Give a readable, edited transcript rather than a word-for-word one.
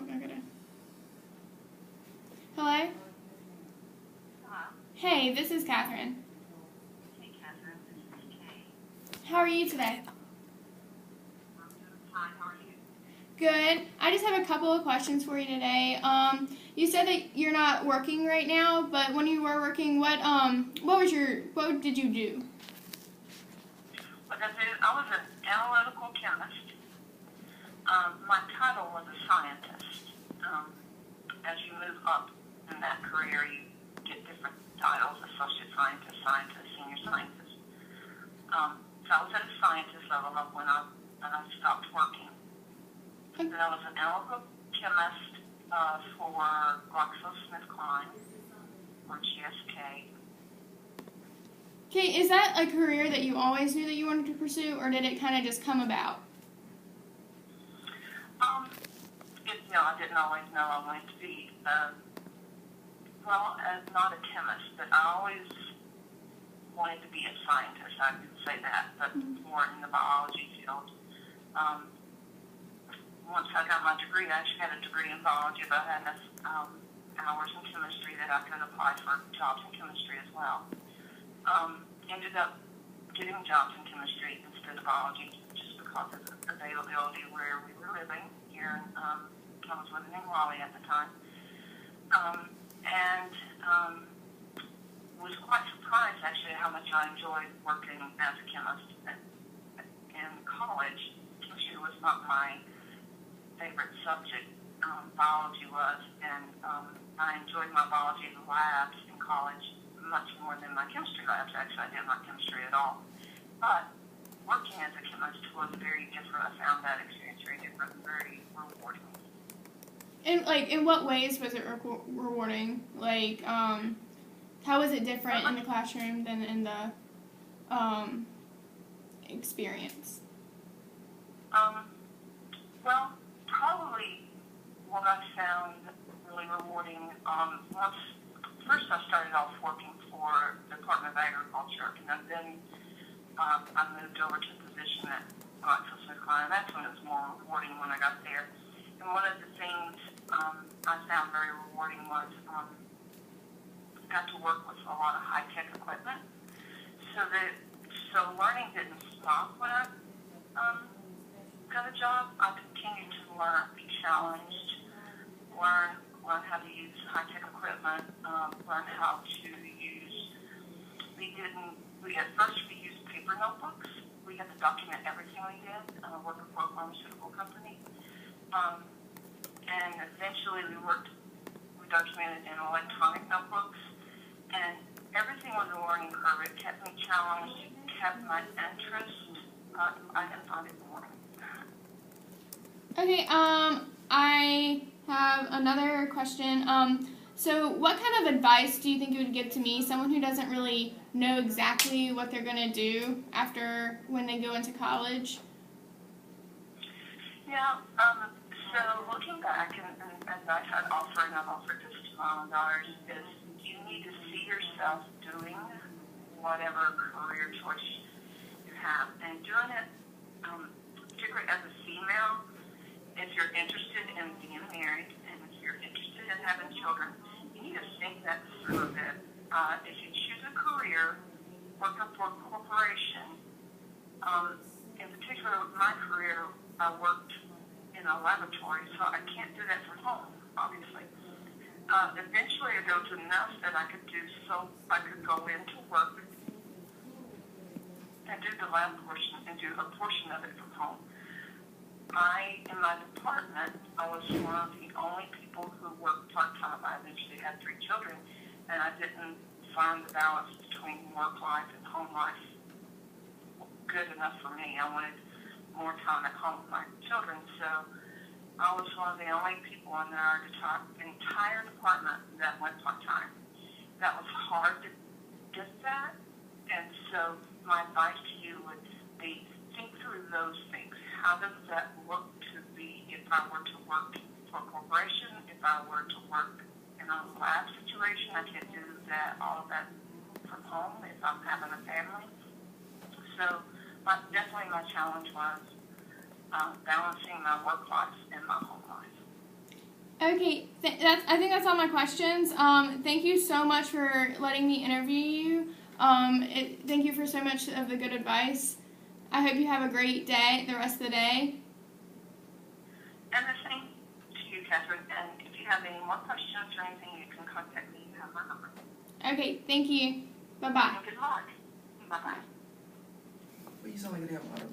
I gotta. Hello? Hello. Hey, this is Catherine. Hey, Catherine. This is Kay. How are you today? I'm doing fine. How are you? Good. I just have a couple of questions for you today. You said that you're not working right now, but when you were working, what did you do? What I did, I was an analytical chemist. My title was a scientist. As you move up in that career, you get different titles: associate scientist, scientist, senior scientist. So I was at a scientist level up when I stopped working. Okay. Then I was an analytical chemist for GlaxoSmithKline, or GSK. Okay, is that a career that you always knew that you wanted to pursue, or did it kind of just come about? I didn't always know I wanted to be, not a chemist, but I always wanted to be a scientist. I could say that, but more in the biology field. Once I got my degree, I actually had a degree in biology, but I had enough hours in chemistry that I could apply for jobs in chemistry as well. Ended up getting jobs in chemistry instead of biology just because of the availability where we were living here. I was living in Raleigh at the time. Was quite surprised actually how much I enjoyed working as a chemist. In college, chemistry was not my favorite subject. Biology was, and I enjoyed my biology labs in college much more than my chemistry labs. Actually, I didn't like chemistry at all. But working as a chemist was very different. I found that experience very different and very rewarding. And in what ways was it rewarding? How was it different in the classroom than in the experience? Probably what I found really rewarding. First I started off working for the Department of Agriculture, and then I moved over to a position at GlaxoSmithKline. That's when it was more rewarding when I got there. And one of the things I found very rewarding was I got to work with a lot of high-tech equipment. So learning didn't stop when I got a job. I continued to learn, be challenged, learn how to use high-tech equipment, learn how to use. At first we used paper notebooks. We had to document everything we did. Working for a pharmaceutical company. And eventually we documented in electronic notebooks, and everything was a learning curve. It kept me challenged, it kept my interest. I found it boring. Okay, I have another question. So what kind of advice do you think you would give to me, someone who doesn't really know exactly what they're going to do when they go into college? Yeah, so looking back, and as I've offered this to my own daughters, is you need to see yourself doing whatever career choice you have. And doing it, particularly as a female, if you're interested in being married, and if you're interested in having children, you need to think that through a bit. If you choose a career, working for a corporation, in particular my career, I worked in a laboratory, so I can't do that from home, obviously. Eventually I built enough that I could go into work and do the lab portion and do a portion of it from home. In my department, I was one of the only people who worked part-time. I eventually had 3 children, and I didn't find the balance between work life and home life good enough for me. I wanted more time at home with my children, so I was one of the only people in our entire department that went part-time. That was hard to get that, and so my advice to you would be think through those things. How does that look to be if I were to work for a corporation, if I were to work in a lab situation? I can't do all of that from home if I'm having a family. So definitely my challenge was balancing my work life and my home life. Okay, I think that's all my questions. Thank you so much for letting me interview you. Thank you for so much of the good advice. I hope you have a great day, the rest of the day. And the same to you, Catherine. And if you have any more questions or anything, you can contact me. You have my number. Okay, thank you. Bye-bye. And good luck. Bye-bye. Well, you sound like you have a lot of